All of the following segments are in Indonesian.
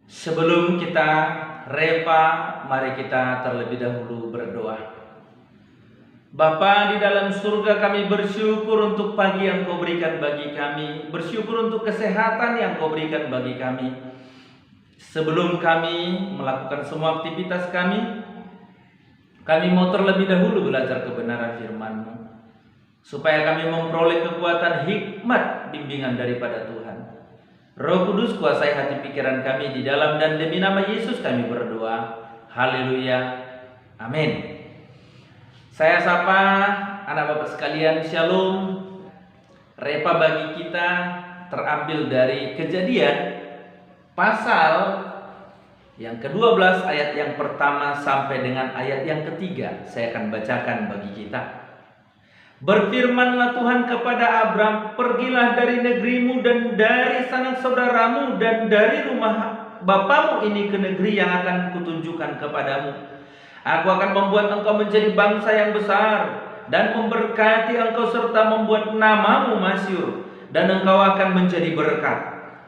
Sebelum kita repa, mari kita terlebih dahulu berdoa. Bapa di dalam surga, kami bersyukur untuk pagi yang Kau berikan bagi kami, bersyukur untuk kesehatan yang Kau berikan bagi kami. Sebelum kami melakukan semua aktivitas kami mau terlebih dahulu belajar kebenaran firman-Mu, supaya kami memperoleh kekuatan hikmat bimbingan daripada Tuhan. Roh Kudus, kuasai hati pikiran kami, di dalam dan demi nama Yesus kami berdoa. Haleluya. Amin. Saya sapa anak Bapak sekalian, Shalom. Repa bagi kita terambil dari Kejadian pasal yang ke-12 ayat yang pertama sampai dengan ayat yang ketiga. Saya akan bacakan bagi kita. Berfirmanlah Tuhan kepada Abram, pergilah dari negerimu dan dari sanak saudaramu dan dari rumah bapamu ini ke negeri yang akan kutunjukkan kepadamu. Aku akan membuat engkau menjadi bangsa yang besar dan memberkati engkau serta membuat namamu masyhur, dan engkau akan menjadi berkat.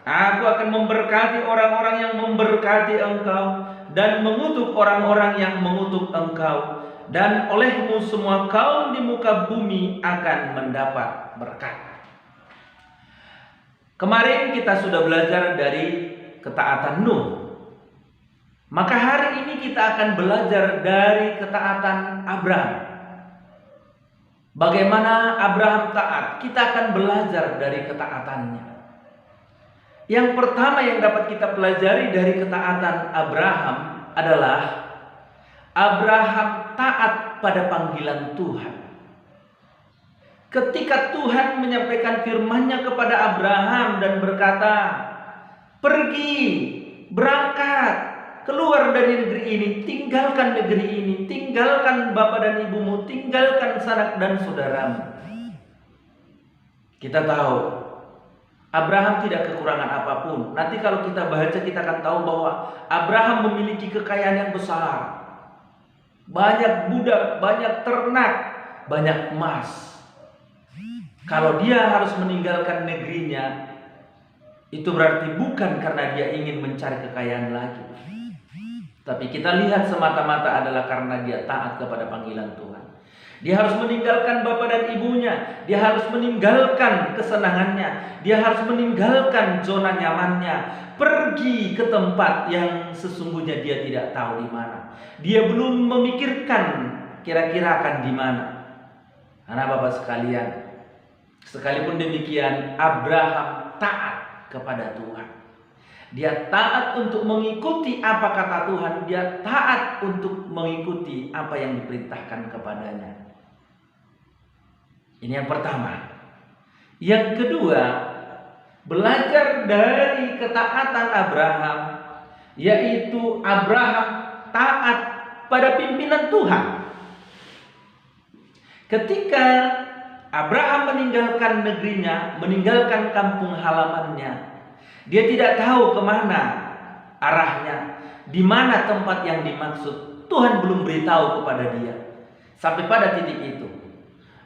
Aku akan memberkati orang-orang yang memberkati engkau dan mengutuk orang-orang yang mengutuk engkau. Dan olehmu semua kaum di muka bumi akan mendapat berkat. Kemarin kita sudah belajar dari ketaatan Nuh. Maka hari ini kita akan belajar dari ketaatan Abraham. Bagaimana Abraham taat? Kita akan belajar dari ketaatannya. Yang pertama yang dapat kita pelajari dari ketaatan Abraham adalah Abraham taat pada panggilan Tuhan. Ketika Tuhan menyampaikan firman-Nya kepada Abraham dan berkata, pergi, berangkat, keluar dari negeri ini, tinggalkan negeri ini, tinggalkan bapak dan ibumu, tinggalkan sanak dan saudaramu. Kita tahu Abraham tidak kekurangan apapun. Nanti kalau kita baca, kita akan tahu bahwa Abraham memiliki kekayaan yang besar. Banyak budak, banyak ternak, banyak emas. Kalau dia harus meninggalkan negerinya, itu berarti bukan karena dia ingin mencari kekayaan lagi, tapi kita lihat semata-mata adalah karena dia taat kepada panggilan Tuhan. Dia harus meninggalkan bapak dan ibunya, dia harus meninggalkan kesenangannya, dia harus meninggalkan zona nyamannya, pergi ke tempat yang sesungguhnya dia tidak tahu di mana. Dia belum memikirkan kira-kira akan di mana. Anak Bapak sekalian, sekalipun demikian Abraham taat kepada Tuhan. Dia taat untuk mengikuti apa kata Tuhan, dia taat untuk mengikuti apa yang diperintahkan kepadanya. Ini yang pertama. Yang kedua, belajar dari ketaatan Abraham, yaitu Abraham taat pada pimpinan Tuhan. Ketika Abraham meninggalkan negerinya, meninggalkan kampung halamannya, dia tidak tahu kemana arahnya, di mana tempat yang dimaksud. Tuhan belum beritahu kepada dia sampai pada titik itu.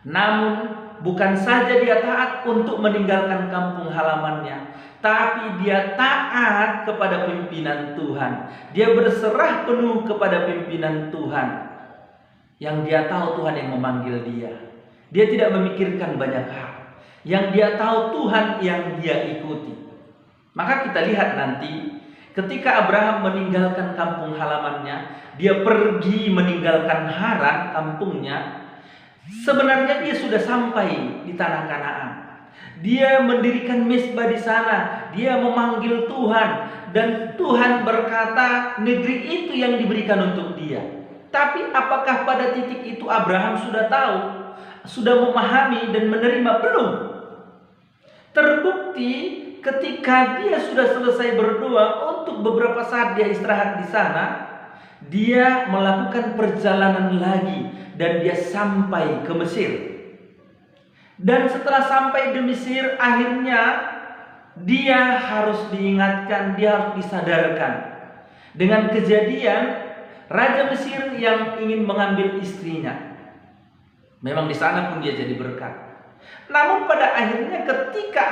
Namun bukan saja dia taat untuk meninggalkan kampung halamannya, tapi dia taat kepada pimpinan Tuhan. Dia berserah penuh kepada pimpinan Tuhan, yang dia tahu Tuhan yang memanggil dia. Dia tidak memikirkan banyak hal, yang dia tahu Tuhan yang dia ikuti. Maka kita lihat nanti ketika Abraham meninggalkan kampung halamannya, dia pergi meninggalkan Haran, kampungnya. Sebenarnya dia sudah sampai di tanah Kanaan. Dia mendirikan mezbah di sana. Dia memanggil Tuhan, dan Tuhan berkata negeri itu yang diberikan untuk dia. Tapi apakah pada titik itu Abraham sudah tahu, sudah memahami dan menerima? Belum. Terbukti ketika dia sudah selesai berdoa, untuk beberapa saat dia istirahat di sana, dia melakukan perjalanan lagi dan dia sampai ke Mesir. Dan setelah sampai di Mesir, akhirnya dia harus diingatkan, dia harus disadarkan dengan kejadian Raja Mesir yang ingin mengambil istrinya. Memang di sana pun dia jadi berkat. Namun pada akhirnya ketika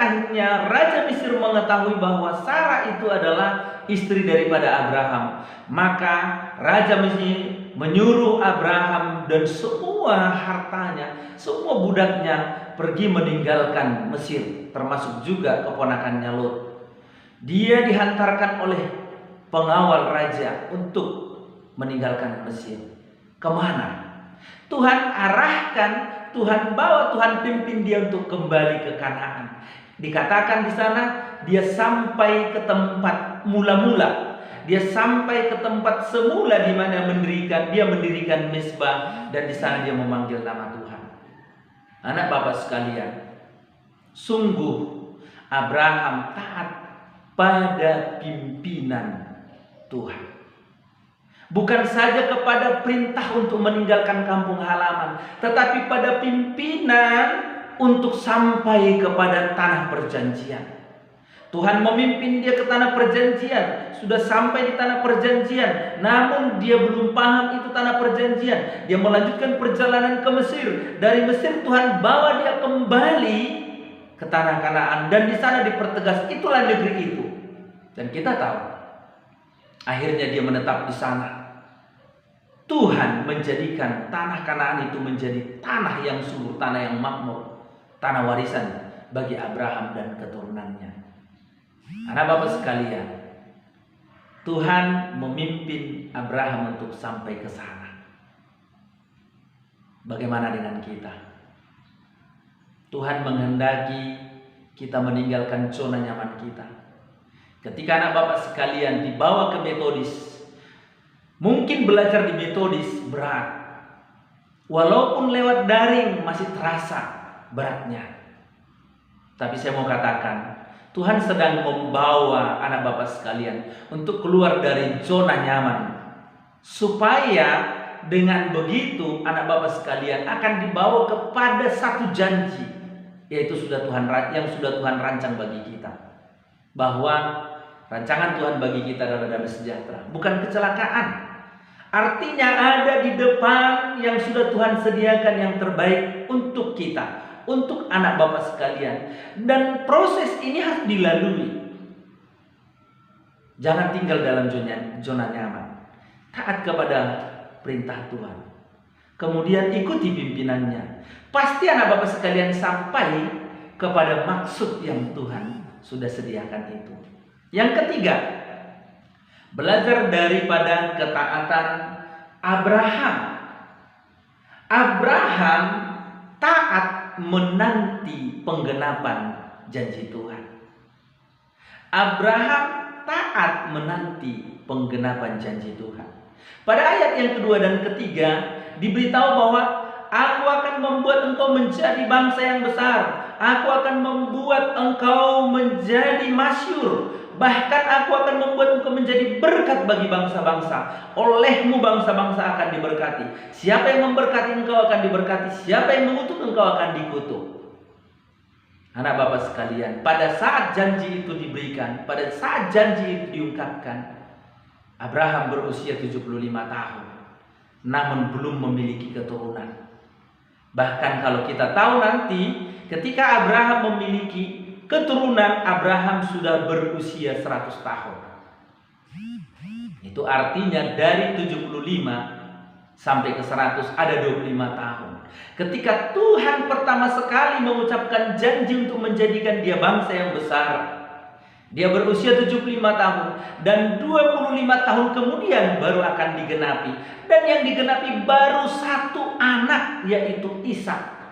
Raja Mesir mengetahui bahwa Sarah itu adalah istri daripada Abraham, maka Raja Mesir menyuruh Abraham dan semua hartanya, semua budaknya pergi meninggalkan Mesir, termasuk juga keponakannya Lot. Dia dihantarkan oleh pengawal raja untuk meninggalkan Mesir. Kemana? Tuhan arahkan, Tuhan bawa, Tuhan pimpin dia untuk kembali ke Kanaan. Dikatakan di sana dia sampai ke tempat mula-mula. Dia sampai ke tempat semula di mana dia mendirikan mezbah, dan di sana dia memanggil nama Tuhan. Anak Bapak sekalian, sungguh Abraham taat pada pimpinan Tuhan. Bukan saja kepada perintah untuk meninggalkan kampung halaman, tetapi pada pimpinan untuk sampai kepada tanah perjanjian. Tuhan memimpin dia ke tanah perjanjian. Sudah sampai di tanah perjanjian, namun dia belum paham itu tanah perjanjian. Dia melanjutkan perjalanan ke Mesir. Dari Mesir Tuhan bawa dia kembali ke tanah Kanaan, dan di sana dipertegas itulah negeri itu. Dan kita tahu akhirnya dia menetap di sana. Tuhan menjadikan tanah Kanaan itu menjadi tanah yang subur, tanah yang makmur, tanah warisan bagi Abraham dan keturunannya. Anak Bapak sekalian, Tuhan memimpin Abraham untuk sampai ke sana. Bagaimana dengan kita? Tuhan menghendaki kita meninggalkan zona nyaman kita. Ketika anak Bapak sekalian dibawa ke Metodis, mungkin belajar di Metodis berat. Walaupun lewat daring masih terasa beratnya. Tapi saya mau katakan, Tuhan sedang membawa anak Bapak sekalian untuk keluar dari zona nyaman. Supaya dengan begitu anak Bapak sekalian akan dibawa kepada satu janji, yaitu yang sudah Tuhan rancang bagi kita. Bahwa rancangan Tuhan bagi kita adalah damai sejahtera, bukan kecelakaan. Artinya ada di depan yang sudah Tuhan sediakan yang terbaik untuk kita, untuk anak Bapak sekalian. Dan proses ini harus dilalui. Jangan tinggal dalam zona nyaman. Taat kepada perintah Tuhan. Kemudian ikuti pimpinannya. Pasti anak Bapak sekalian sampai kepada maksud yang Tuhan sudah sediakan itu. Yang ketiga, belajar daripada ketaatan Abraham. Abraham taat menanti penggenapan janji Tuhan. Abraham taat menanti penggenapan janji Tuhan. Pada ayat yang kedua dan ketiga diberitahu bahwa aku akan membuat engkau menjadi bangsa yang besar. Aku akan membuat engkau menjadi masyhur. Bahkan aku akan membuat engkau menjadi berkat bagi bangsa-bangsa. Olehmu bangsa-bangsa akan diberkati. Siapa yang memberkati engkau akan diberkati. Siapa yang mengutuk engkau akan dikutuk. Anak Bapak sekalian, pada saat janji itu diberikan, pada saat janji itu diungkapkan, Abraham berusia 75 tahun, namun belum memiliki keturunan. Bahkan kalau kita tahu nanti, ketika Abraham memiliki keturunan, Abraham sudah berusia 100 tahun. Itu artinya dari 75 sampai ke 100 ada 25 tahun. Ketika Tuhan pertama sekali mengucapkan janji untuk menjadikan dia bangsa yang besar, dia berusia 75 tahun. Dan 25 tahun kemudian baru akan digenapi. Dan yang digenapi baru satu anak, yaitu Ishak.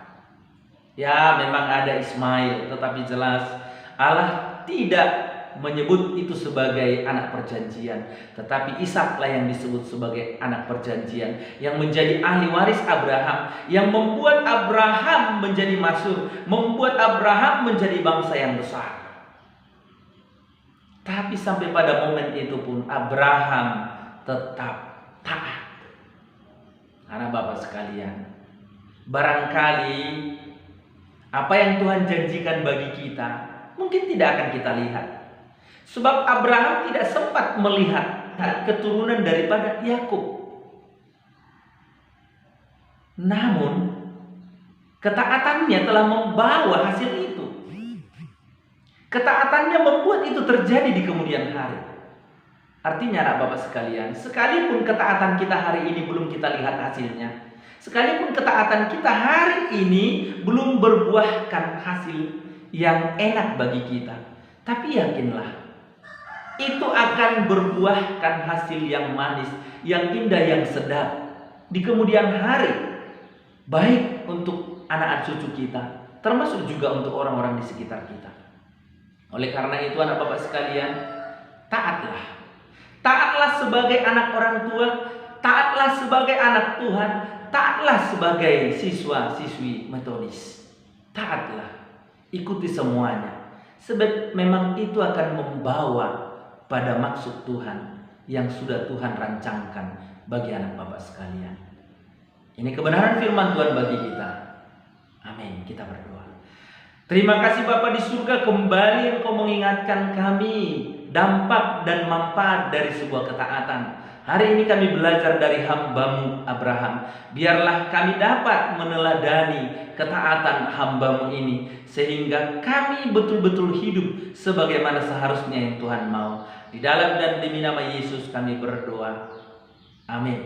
Ya, memang ada Ismail, tetapi jelas Allah tidak menyebut itu sebagai anak perjanjian, tetapi Ishaklah yang disebut sebagai anak perjanjian, yang menjadi ahli waris Abraham, yang membuat Abraham menjadi masyhur, membuat Abraham menjadi bangsa yang besar. Tapi sampai pada momen itu pun Abraham tetap taat. Anak Bapak sekalian, barangkali apa yang Tuhan janjikan bagi kita mungkin tidak akan kita lihat. Sebab Abraham tidak sempat melihat keturunan daripada Yakub. Namun Ketaatannya telah membawa hasil itu. Ketaatannya membuat itu terjadi di kemudian hari. Artinya anak Bapak sekalian, sekalipun ketaatan kita hari ini belum kita lihat hasilnya, sekalipun ketaatan kita hari ini belum berbuahkan hasil yang enak bagi kita, tapi yakinlah, itu akan berbuahkan hasil yang manis, yang indah, yang sedap di kemudian hari, baik untuk anak-anak cucu kita, termasuk juga untuk orang-orang di sekitar kita. Oleh karena itu anak Bapak sekalian, taatlah. Taatlah sebagai anak orang tua, taatlah sebagai anak Tuhan, taatlah sebagai siswa-siswi metodis. Taatlah, ikuti semuanya. Sebab memang itu akan membawa pada maksud Tuhan yang sudah Tuhan rancangkan bagi anak Bapak sekalian. Ini kebenaran firman Tuhan bagi kita. Amin. Kita berdoa. Terima kasih Bapa di surga, kembali Engkau mengingatkan kami dampak dan manfaat dari sebuah ketaatan. Hari ini kami belajar dari hamba-Mu Abraham. Biarlah kami dapat meneladani ketaatan hamba-Mu ini, sehingga kami betul-betul hidup sebagaimana seharusnya yang Tuhan mau. Di dalam dan demi nama Yesus kami berdoa. Amin.